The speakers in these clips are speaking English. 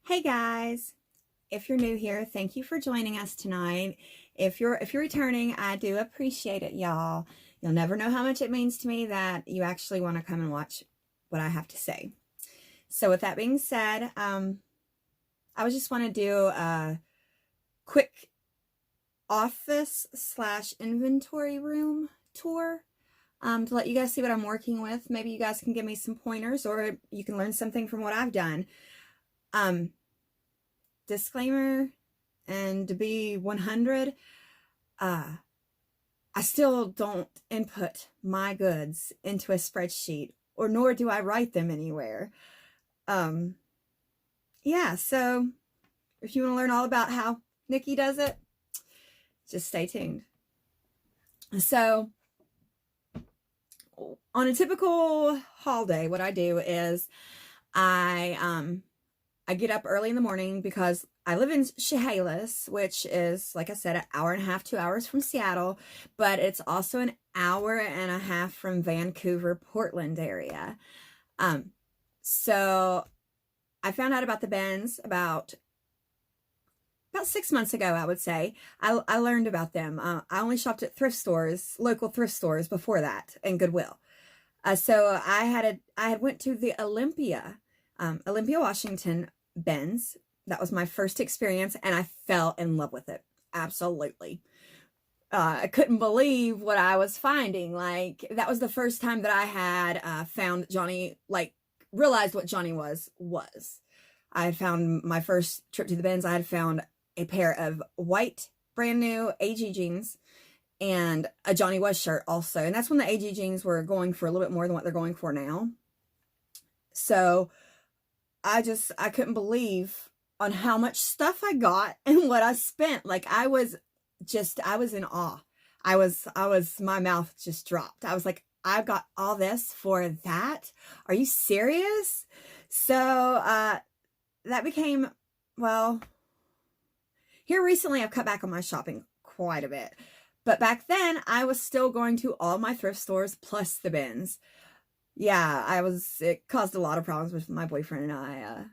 Hey guys, if you're new here, thank you for joining us tonight. If you're returning, I do appreciate it, y'all. You'll never know how much it means to me that you actually want to come and watch what I have to say. So with that being said, I just want to do a quick office slash inventory room tour to let you guys see what I'm working with. Maybe you guys can give me some pointers, or you can learn something from what I've done. Disclaimer, and to be 100, I still don't input my goods into a spreadsheet, or nor do I write them anywhere. Yeah, so if you want to learn all about how Nikki does it, just stay tuned. So on a typical haul day, what I do is I get up early in the morning because I live in Chehalis, which is, like I said, an hour and a half, 2 hours from Seattle, but it's also an hour and a half from Vancouver, Portland area. So I found out about the bins about 6 months ago, I would say. I learned about them. I only shopped at thrift stores, local thrift stores before that, and Goodwill. So I had went to the Olympia, Washington bins. That was my first experience, and I fell in love with it. Absolutely. I couldn't believe what I was finding. Like, that was the first time that I had found Johnny, like, realized what Johnny was. I had found my first trip to the bins, I had found a pair of white, brand new AG jeans and a Johnny Was shirt also. And that's when the AG jeans were going for a little bit more than what they're going for now. So I couldn't believe on how much stuff I got and what I spent. Like, I was in awe. My mouth just dropped. I was like, I've got all this for that? Are you serious? So, that became, well, here recently I've cut back on my shopping quite a bit. But back then I was still going to all my thrift stores plus the bins. Yeah, it caused a lot of problems with my boyfriend and I.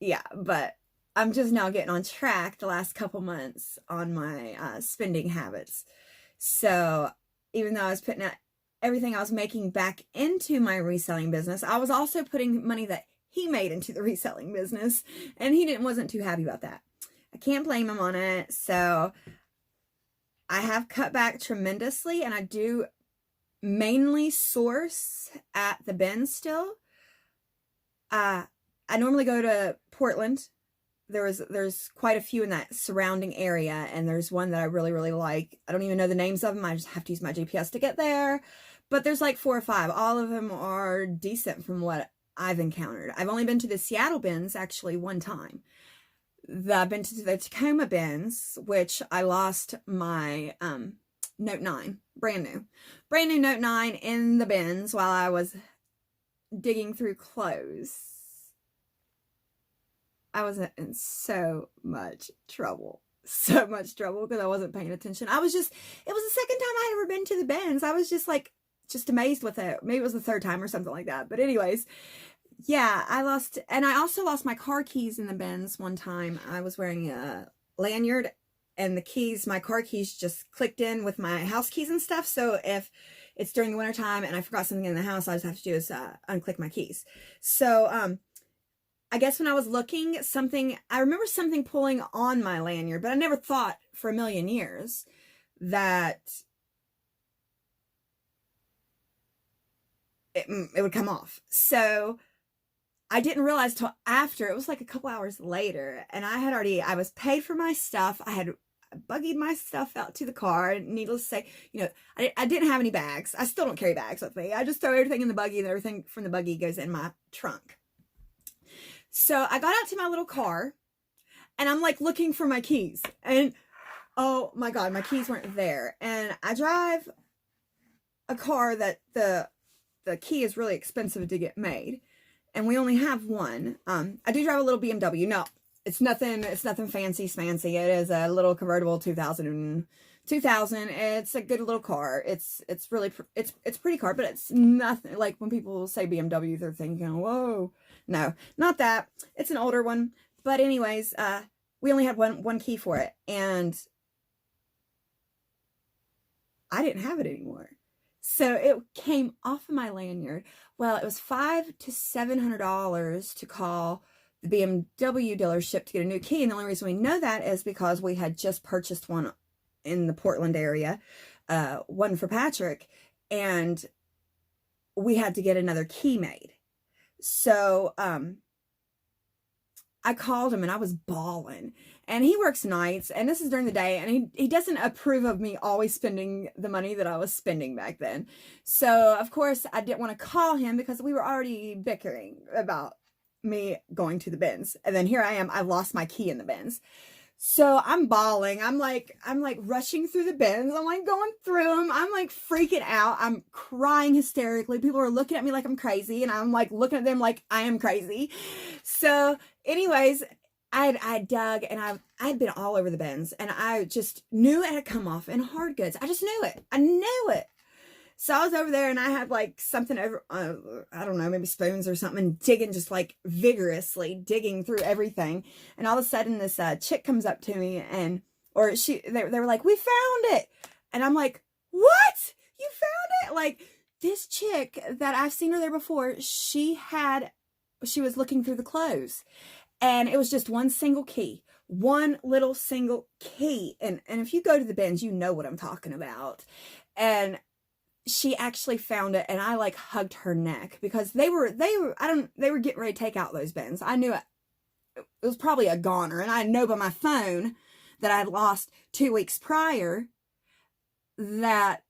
Yeah, but I'm just now getting on track the last couple months on my spending habits. So even though I was putting out everything I was making back into my reselling business, I was also putting money that he made into the reselling business, and he wasn't too happy about that. I can't blame him on it. So I have cut back tremendously, and I do mainly source at the bins still. I normally go to Portland. There's quite a few in that surrounding area, and there's one that I really, really like. I don't even know the names of them. I just have to use my GPS to get there. But there's like 4 or 5. All of them are decent from what I've encountered. I've only been to the Seattle bins actually one time. I've been to the Tacoma bins, which I lost my Note 9, brand new Note 9 in the bins while I was digging through clothes. I was in so much trouble because I wasn't paying attention. It was the second time I had ever been to the bins. I was just amazed with it. Maybe it was the third time or something like that. But anyways, yeah, I also lost my car keys in the bins one time. I was wearing a lanyard, and my car keys just clicked in with my house keys and stuff. So if it's during the winter time and I forgot something in the house, all I just have to do is unclick my keys. So I guess when I was looking, I remember something pulling on my lanyard, but I never thought for a million years that it would come off. So I didn't realize till after. It was like a couple hours later, and I was paid for my stuff. I had buggied my stuff out to the car. Needless to say, I didn't have any bags. I still don't carry bags with me. I just throw everything in the buggy, and everything from the buggy goes in my trunk. So I got out to my little car, and I'm like looking for my keys, and oh my God, my keys weren't there. And I drive a car that the key is really expensive to get made, and we only have one. I do drive a little BMW. No, it's nothing fancy smancy. It is a little convertible 2000. It's a good little car. It's pretty car, but it's nothing like when people say BMW, they're thinking, whoa. No, not that. It's an older one, But anyways, we only had one key for it, and I didn't have it anymore. So it came off of my lanyard. Well, it was $500 to $700 to call the BMW dealership to get a new key. And the only reason we know that is because we had just purchased one in the Portland area, one for Patrick, and we had to get another key made. So I called him and I was bawling. And he works nights, and this is during the day, and he doesn't approve of me always spending the money that I was spending back then. So, of course, I didn't want to call him because we were already bickering about me going to the bins. And then here I am, I lost my key in the bins. So I'm bawling. I'm like rushing through the bins. I'm like going through them. I'm like freaking out. I'm crying hysterically. People are looking at me like I'm crazy, and I'm like looking at them like I am crazy. So anyways, I dug, and I'd been all over the bins, and I just knew it had come off in hard goods. I just knew it. I knew it. So I was over there, and I had like something over, I don't know, maybe spoons or something, digging, just like vigorously digging through everything. And all of a sudden this chick comes up to me, and, or they were like, "We found it." And I'm like, "What? You found it?" Like, this chick that I've seen her there before, she was looking through the clothes, and it was just one single key, one little single key. And if you go to the bins, you know what I'm talking about. And she actually found it, and I like hugged her neck because they were getting ready to take out those bins. I knew it was probably a goner, and I know by my phone that I had lost 2 weeks prior that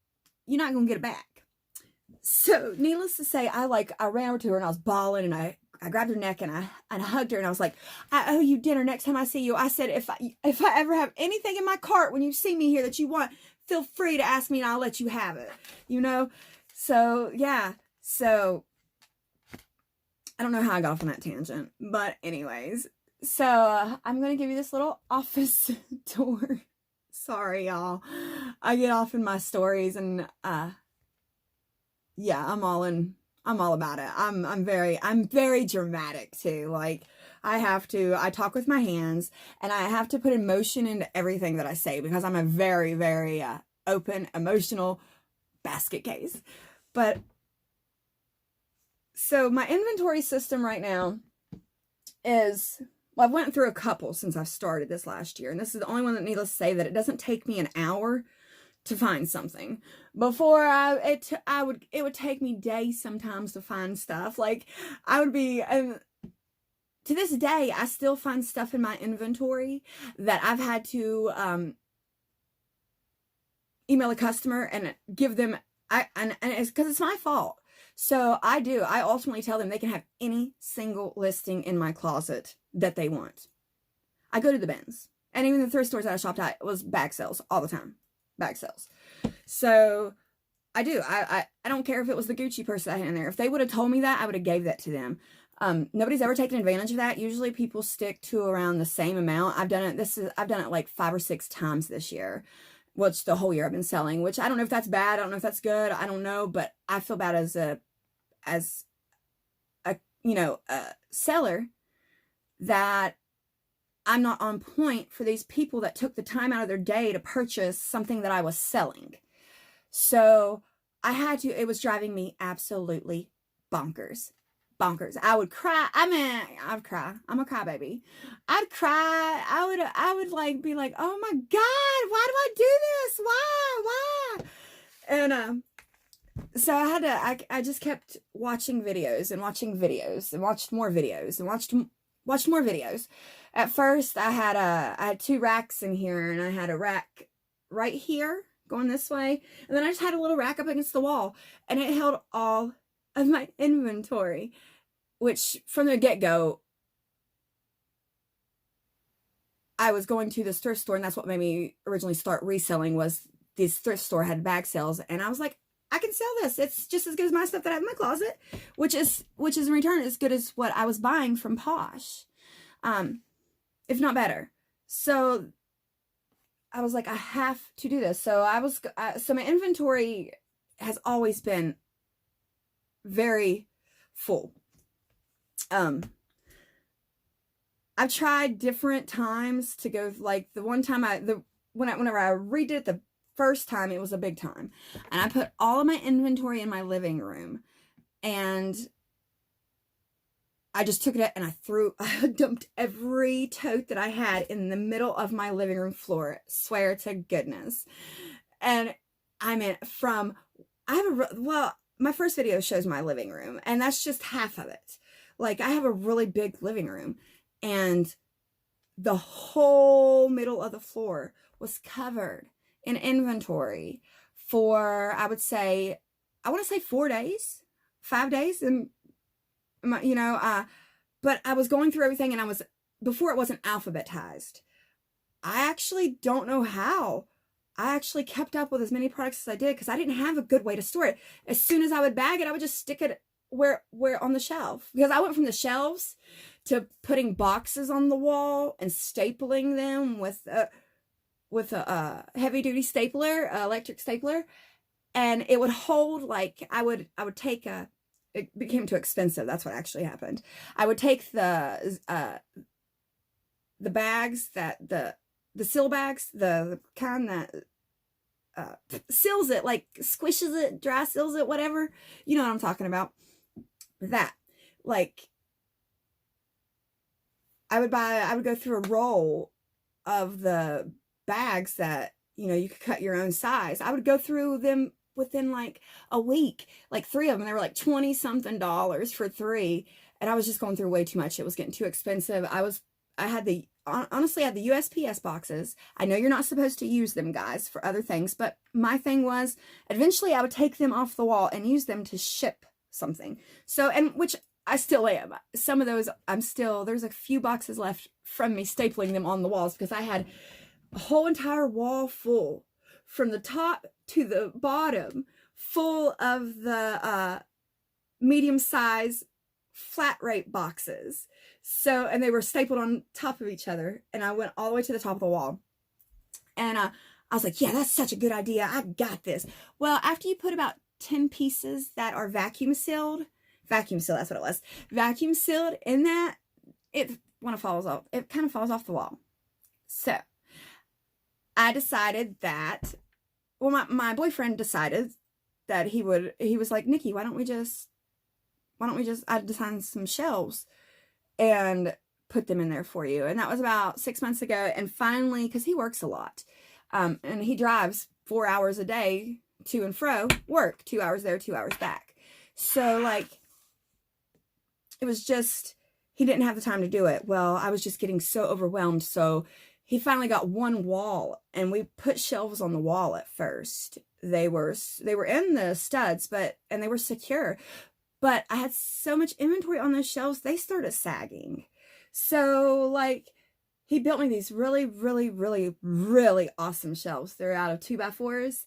you're not going to get it back. So needless to say, I ran over to her, and I was bawling, and I grabbed her neck, and I hugged her, and I was like, "I owe you dinner next time I see you." I said, if I ever have anything in my cart when you see me here that you want, feel free to ask me, and I'll let you have it, you know? So, yeah. So, I don't know how I got off on that tangent. But anyways. So, I'm going to give you this little office tour. Sorry, y'all. I get off in my stories, and, yeah, I'm all about it. I'm very dramatic, too. Like, I talk with my hands, and I have to put emotion into everything that I say because I'm a very, very open, emotional basket case. But, so my inventory system right now is, well, I've went through a couple since I've started this last year, and this is the only one that, needless to say, that it doesn't take me an hour to find something. Before, it would take me days sometimes to find stuff. Like, I would be... to this day, I still find stuff in my inventory that I've had to email a customer and give them, and it's because it's my fault. So I ultimately tell them they can have any single listing in my closet that they want. I go to the bins. And even the thrift stores that I shopped at was bag sales all the time. Bag sales. So I do. I don't care if it was the Gucci purse that I had in there. If they would have told me that, I would have gave that to them. Nobody's ever taken advantage of that. Usually people stick to around the same amount. I've done it like 5 or 6 times this year, which the whole year I've been selling, which I don't know if that's bad. I don't know if that's good. I don't know, but I feel bad as a seller that I'm not on point for these people that took the time out of their day to purchase something that I was selling. So it was driving me absolutely bonkers. I would cry. I'd cry. I'm a crybaby. I'd cry. I would like be like, "Oh my God, why do I do this? Why? And so I just kept watching videos and watching videos and watched more videos and watched more videos. At first, I had 2 racks in here, and I had a rack right here going this way, and then I just had a little rack up against the wall, and it held all of my inventory, which from the get-go, I was going to this thrift store, and that's what made me originally start reselling. Was this thrift store had bag sales, and I was like, I can sell this. It's just as good as my stuff that I have in my closet, which is in return as good as what I was buying from Posh, if not better. So I was like, I have to do this. So so my inventory has always been very full. I I've tried different times to go, like the one time whenever I redid it the first time, it was a big time. And I put all of my inventory in my living room, and I just took it and I dumped every tote that I had in the middle of my living room floor. Swear to goodness. And I mean, my first video shows my living room, and that's just half of it. Like, I have a really big living room, and the whole middle of the floor was covered in inventory for, I want to say 4 days, 5 days. And but I was going through everything, and before it wasn't alphabetized. I actually don't know how I actually kept up with as many products as I did, because I didn't have a good way to store it. As soon as I would bag it, I would just stick it where on the shelf, because I went from the shelves to putting boxes on the wall and stapling them with a heavy duty stapler, electric stapler, and it would hold, like, I would take it became too expensive. That's what actually happened. I would take the bags, the seal bags, the kind that seals it, like squishes it, dry seals it, whatever. You know what I'm talking about. That, like, I would go through a roll of the bags that, you could cut your own size. I would go through them within like a week, like 3 of them. They were like $20 something for 3. And I was just going through way too much. It was getting too expensive. I had the USPS boxes. I know you're not supposed to use them, guys, for other things, but my thing was, eventually I would take them off the wall and use them to ship something. So, and which I still am. Some of those there's a few boxes left from me stapling them on the walls, because I had a whole entire wall full, from the top to the bottom, full of the medium size flat rate boxes. So, and they were stapled on top of each other, and I went all the way to the top of the wall. And I was like, yeah, that's such a good idea. I got this. Well, after you put about 10 pieces that are vacuum sealed, that's what it was, vacuum sealed in that, it kind of falls off the wall. So I decided that, well, my boyfriend decided that he was like, Nikki, why don't we just I designed some shelves and put them in there for you. And that was about 6 months ago. And finally, because he works a lot, and he drives 4 hours a day to and fro work, 2 hours there, 2 hours back. So, like, it was just, he didn't have the time to do it. Well, I was just getting so overwhelmed. So he finally got one wall, and we put shelves on the wall at first. They were in the studs, and they were secure. But I had so much inventory on those shelves, they started sagging. So, like, he built me these really, really, really, really awesome shelves. They're out of 2x4s,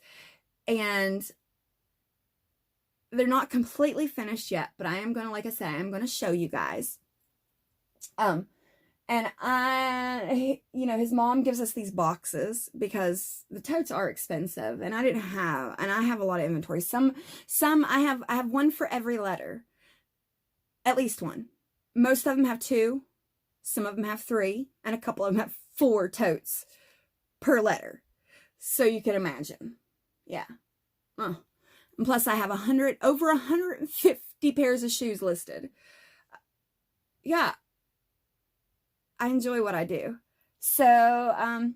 and they're not completely finished yet, but I am going to, like I said, I'm going to show you guys. And his mom gives us these boxes because the totes are expensive, and I have a lot of inventory. Some I have one for every letter, at least one. Most of them have 2, some of them have 3, and a couple of them have 4 totes per letter. So you can imagine. Yeah. And plus I have over 150 pairs of shoes listed. Yeah. I enjoy what I do. So,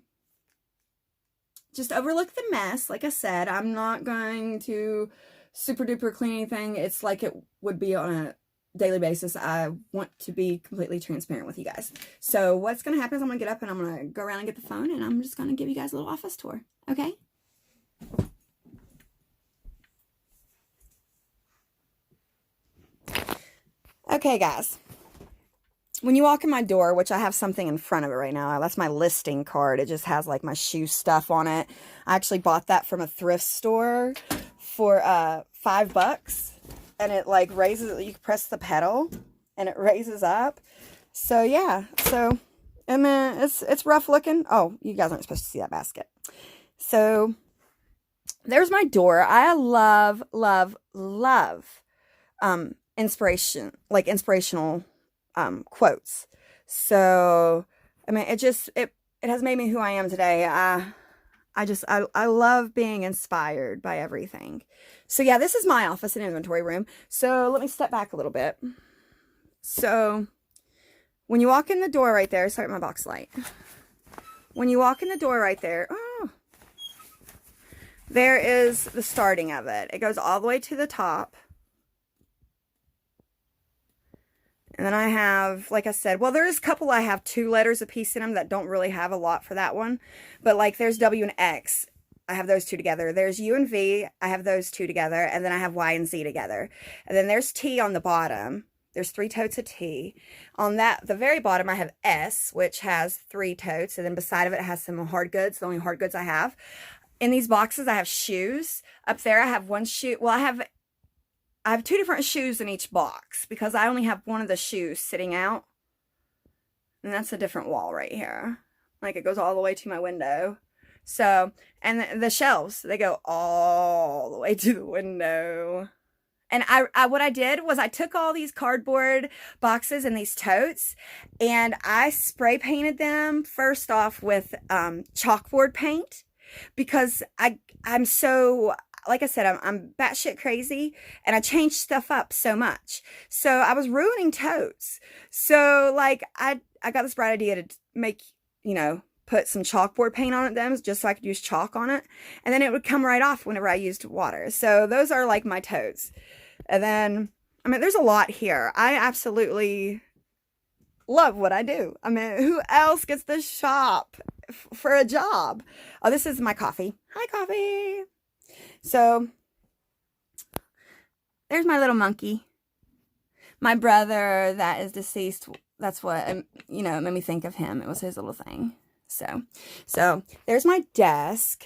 just overlook the mess. Like I said, I'm not going to super duper clean anything. It's like it would be on a daily basis. I want to be completely transparent with you guys. So what's going to happen is I'm going to get up and I'm going to go around and get the phone, and I'm just going to give you guys a little office tour. Okay? Okay, guys. When you walk in my door, which I have something in front of it right now, that's my listing card. It just has like my shoe stuff on it. I actually bought that from a thrift store for $5, and it like raises, you can press the pedal and it raises up. So yeah, so, and then it's rough looking. Oh, you guys aren't supposed to see that basket. So there's my door. I love, love, love inspirational quotes. So, I mean, it has made me who I am today. I love being inspired by everything. So yeah, this is my office and inventory room. So let me step back a little bit. So when you walk in the door right there, sorry, my box light. When you walk in the door right there, oh, there is the starting of it. It goes all the way to the top. And then I have, like I said, well, there's a couple I have 2 letters apiece in them that don't really have a lot for that one. But like there's W and X. I have those 2 together. There's U and V. I have those 2 together. And then I have Y and Z together. And then there's T on the bottom. There's 3 totes of T. On the very bottom, I have S, which has 3 totes. And then beside of it has some hard goods, the only hard goods I have. In these boxes, I have shoes. Up there, I have 1 shoe. Well, I have 2 different shoes in each box because I only have one of the shoes sitting out. And that's a different wall right here. Like it goes all the way to my window. So, and the shelves, they go all the way to the window. And what I did was I took all these cardboard boxes and these totes and I spray painted them first off with chalkboard paint because I'm so, like I said, I'm batshit crazy and I changed stuff up so much. So I was ruining totes. So like I got this bright idea to make, put some chalkboard paint on it then just so I could use chalk on it. And then it would come right off whenever I used water. So those are like my totes. And then, I mean, there's a lot here. I absolutely love what I do. I mean, who else gets to shop for a job? Oh, this is my coffee. Hi, coffee. So, there's my little monkey. My brother that is deceased, that's what, made me think of him. It was his little thing. So there's my desk.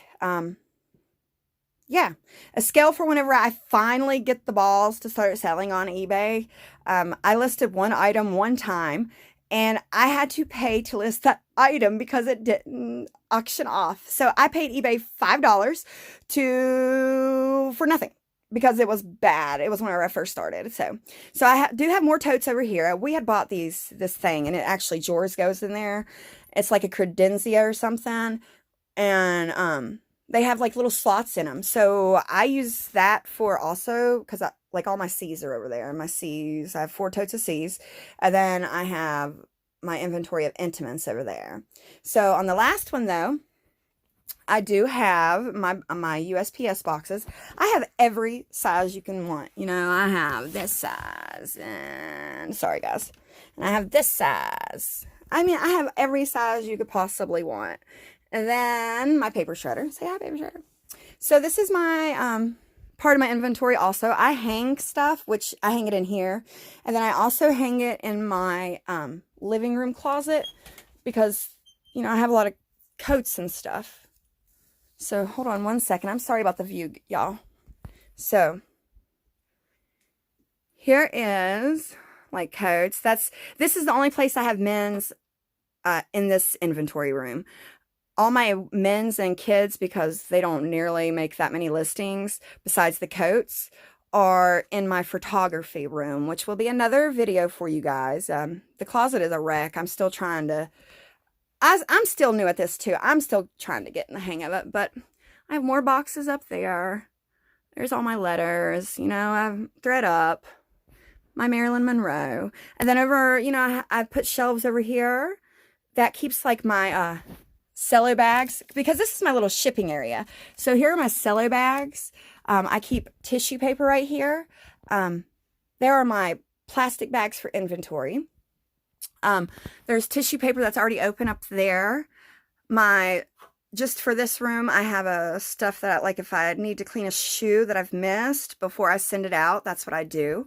Yeah, a scale for whenever I finally get the balls to start selling on eBay. I listed one item one time, and I had to pay to list that item because it didn't auction off. So I paid eBay $5 for nothing because it was bad. It was whenever I first started. So I do have more totes over here. We had bought this thing, and it actually Jaws goes in there. It's like a credenza or something, and they have like little slots in them. So I use that for also, because like all my C's are over there. My C's, I have 4 totes of C's. And then I have my inventory of intimates over there. So on the last one though, I do have my USPS boxes. I have every size you can want. I have this size and sorry guys. And I have this size. I mean, I have every size you could possibly want. And then my paper shredder. Say hi, paper shredder. So this is my part of my inventory also. I hang stuff, which I hang it in here. And then I also hang it in my living room closet because, I have a lot of coats and stuff. So hold on one second. I'm sorry about the view, y'all. So here is like coats. This is the only place I have men's in this inventory room. All my men's and kids, because they don't nearly make that many listings besides the coats, are in my photography room, which will be another video for you guys. The closet is a wreck. I'm still trying to, I'm still new at this too. I'm still trying to get in the hang of it, but I have more boxes up there. There's all my letters, I have Thread Up, my Marilyn Monroe. And then over, I've put shelves over here that keeps like my, cello bags, because this is my little shipping area. So here are my cello bags. I keep tissue paper right here. There are my plastic bags for inventory. There's tissue paper that's already open up there. Just for this room, I have stuff that like if I need to clean a shoe that I've missed before I send it out, that's what I do.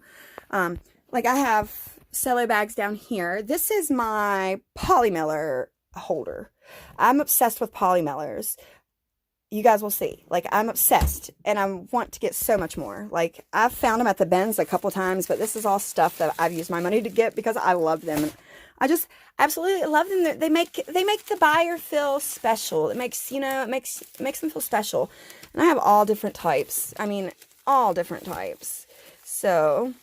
Like I have cello bags down here. This is my Polymiller holder. I'm obsessed with polymillers. You guys will see. Like, I'm obsessed, and I want to get so much more. Like, I've found them at the bins a couple times, but this is all stuff that I've used my money to get because I love them. And I just absolutely love them. They make the buyer feel special. It makes, it makes them feel special. And I have all different types. I mean, all different types. So,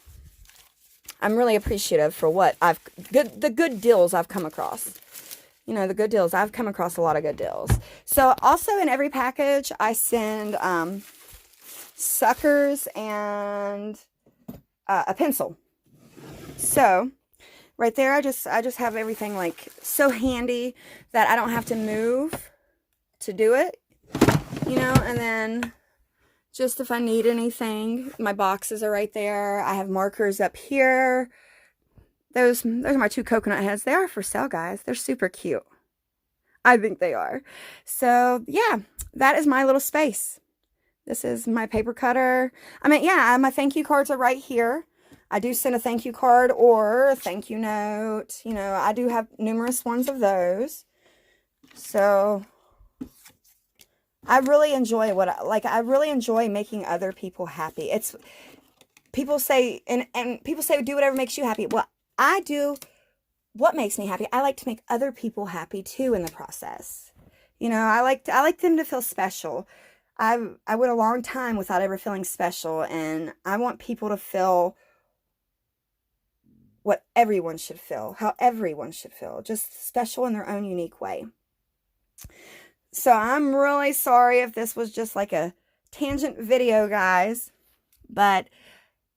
I'm really appreciative for what the good deals I've come across. You know, the good deals. I've come across a lot of good deals. So also in every package, I send suckers and a pencil. So right there, I just have everything like so handy that I don't have to move to do it. You know, and then just if I need anything, my boxes are right there. I have markers up here. Those are my 2 coconut heads. They are for sale, guys. They're super cute. I think they are. So, yeah, that is my little space. This is my paper cutter. I mean, yeah, my thank you cards are right here. I do send a thank you card or a thank you note. You know, I do have numerous ones of those. So, I really enjoy I really enjoy making other people happy. It's, people say, and people say, do whatever makes you happy. Well, I do what makes me happy. I like to make other people happy too in the process. You know, I like them to feel special. I went a long time without ever feeling special, and I want people to feel what everyone should feel, how everyone should feel, just special in their own unique way. So I'm really sorry if this was just like a tangent video, guys, but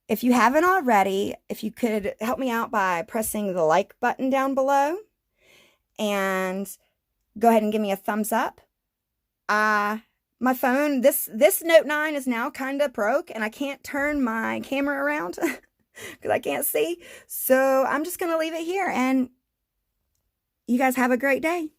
if you haven't already, if you could help me out by pressing the like button down below and go ahead and give me a thumbs up. My phone, this Note 9 is now kind of broke and I can't turn my camera around because I can't see. So I'm just going to leave it here, and you guys have a great day.